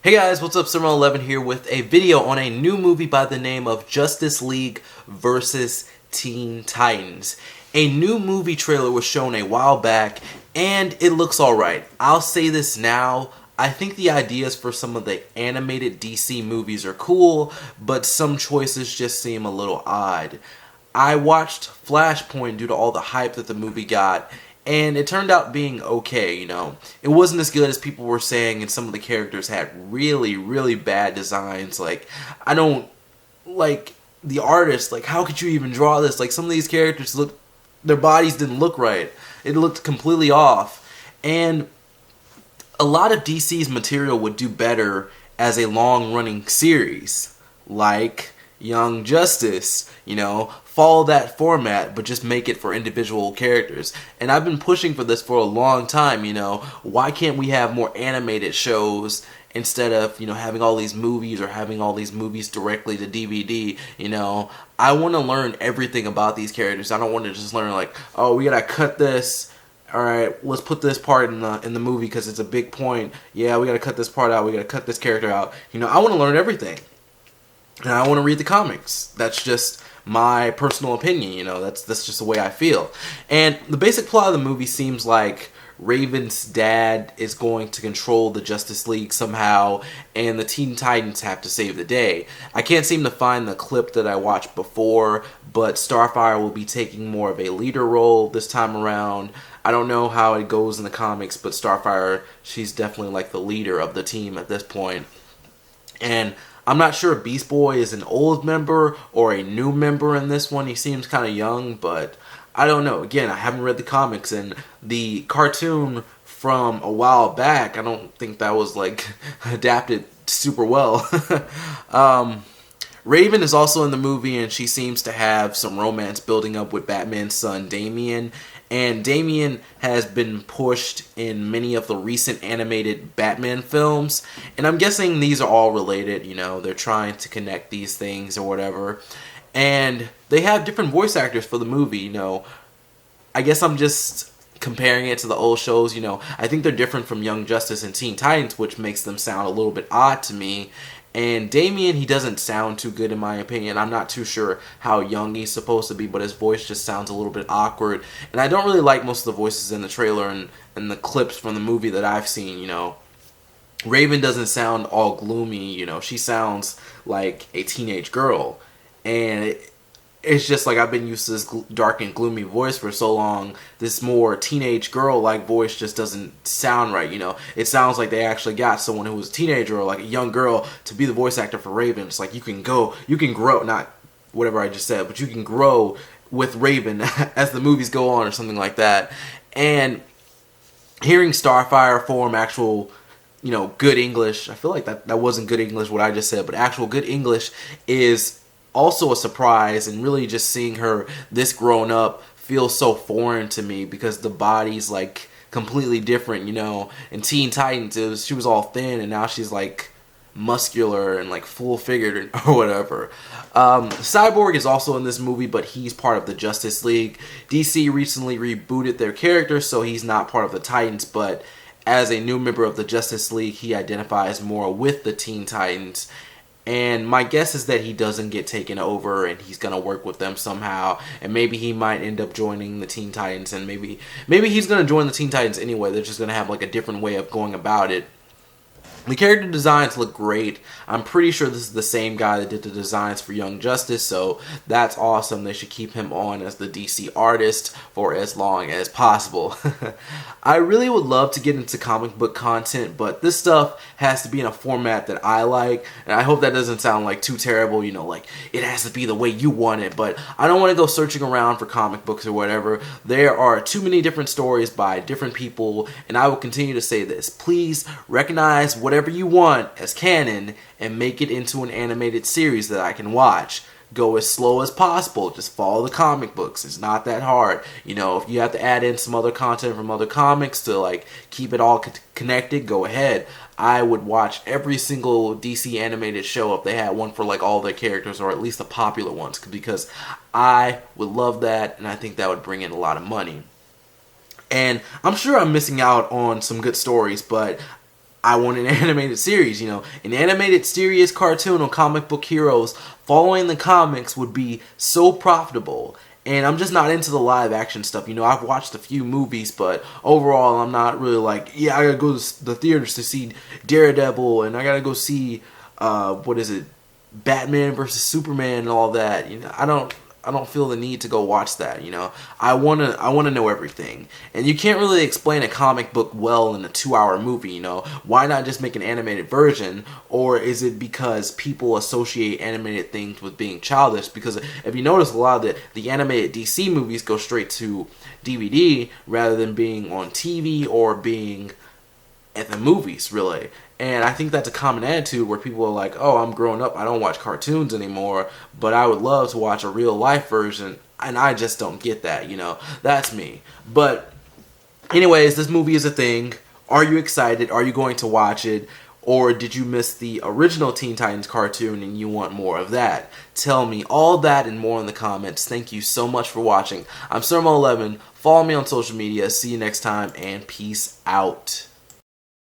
Hey guys, what's up? Summer11 here with a video on a new movie by the name of Justice League vs. Teen Titans. A new movie trailer was shown a while back and it looks alright. I'll say this now, I think the ideas for some of the animated DC movies are cool, but some choices just seem a little odd. I watched Flashpoint due to all the hype that the movie got, and it turned out being okay. It wasn't as good as people were saying, and some of the characters had really, really bad designs. Like, I don't like the artist. Like, how could you even draw this? Like, some of these characters their bodies didn't look right. It looked completely off. And a lot of DC's material would do better as a long-running series, like Young Justice, follow that format, but just make it for individual characters. And I've been pushing for this for a long time, why can't we have more animated shows instead of, having all these movies or having all these movies directly to DVD, I want to learn everything about these characters. I don't want to just learn like, oh, we gotta cut this. All right, let's put this part in the movie because it's a big point. Yeah, we gotta cut this part out. We gotta cut this character out. I want to learn everything, and I want to read the comics. That's just my personal opinion. That's just the way I feel. And the basic plot of the movie seems like Raven's dad is going to control the Justice League somehow, and the Teen Titans have to save the day. I can't seem to find the clip that I watched before, but Starfire will be taking more of a leader role this time around. I don't know how it goes in the comics, but Starfire, she's definitely like the leader of the team at this point. And I'm not sure if Beast Boy is an old member or a new member in this one. He seems kind of young, but I don't know. Again, I haven't read the comics, and the cartoon from a while back, I don't think that was like adapted super well. Raven is also in the movie, and she seems to have some romance building up with Batman's son, Damian. And Damian has been pushed in many of the recent animated Batman films. And I'm guessing these are all related, they're trying to connect these things or whatever. And they have different voice actors for the movie, I guess I'm just comparing it to the old shows, I think they're different from Young Justice and Teen Titans, which makes them sound a little bit odd to me. And Damian, he doesn't sound too good in my opinion. I'm not too sure how young he's supposed to be, but his voice just sounds a little bit awkward. And I don't really like most of the voices in the trailer and the clips from the movie that I've seen, Raven doesn't sound all gloomy, she sounds like a teenage girl. And it's just like I've been used to this dark and gloomy voice for so long. This more teenage girl-like voice just doesn't sound right, It sounds like they actually got someone who was a teenager or like a young girl to be the voice actor for Raven. It's like you can grow, not whatever I just said, but you can grow with Raven as the movies go on or something like that. And hearing Starfire form actual, good English, I feel like that wasn't good English what I just said, but actual good English is also a surprise, and really just seeing her this grown up feels so foreign to me because the body's like completely different, In Teen Titans she was all thin, and now she's like muscular and like full figured or whatever. Cyborg is also in this movie, but he's part of the Justice League. DC recently rebooted their character, so he's not part of the Titans, but as a new member of the Justice League, he identifies more with the Teen Titans. And my guess is that he doesn't get taken over and he's going to work with them somehow. And maybe he might end up joining the Teen Titans. And maybe he's going to join the Teen Titans anyway. They're just going to have like a different way of going about it. The character designs look great. I'm pretty sure this is the same guy that did the designs for Young Justice, so that's awesome. They should keep him on as the DC artist for as long as possible. I really would love to get into comic book content, but this stuff has to be in a format that I like, and I hope that doesn't sound like too terrible, like it has to be the way you want it, but I don't want to go searching around for comic books or whatever. There are too many different stories by different people, and I will continue to say this. Please recognize whatever you want as canon and make it into an animated series that I can watch. Go as slow as possible. Just follow the comic books. It's not that hard. If you have to add in some other content from other comics to like keep it all connected, go ahead. I would watch every single DC animated show if they had one for like all their characters, or at least the popular ones, because I would love that, and I think that would bring in a lot of money. And I'm sure I'm missing out on some good stories, but I want an animated series, an animated series cartoon on comic book heroes following the comics would be so profitable. And I'm just not into the live action stuff. I've watched a few movies, but overall I'm not really like, yeah, I gotta go to the theaters to see Daredevil, and I gotta go see, Batman versus Superman and all that. I don't feel the need to go watch that. I wanna know everything, and you can't really explain a comic book well in a 2-hour movie. Why not just make an animated version? Or is it because people associate animated things with being childish? Because if you notice, a lot of the animated DC movies go straight to DVD rather than being on TV or being at the movies, really. And I think that's a common attitude where people are like, oh, I'm growing up, I don't watch cartoons anymore, but I would love to watch a real life version, and I just don't get that, That's me. But anyways, this movie is a thing. Are you excited? Are you going to watch it? Or did you miss the original Teen Titans cartoon and you want more of that? Tell me all that and more in the comments. Thank you so much for watching. I'm Sermo11. Follow me on social media. See you next time, and peace out.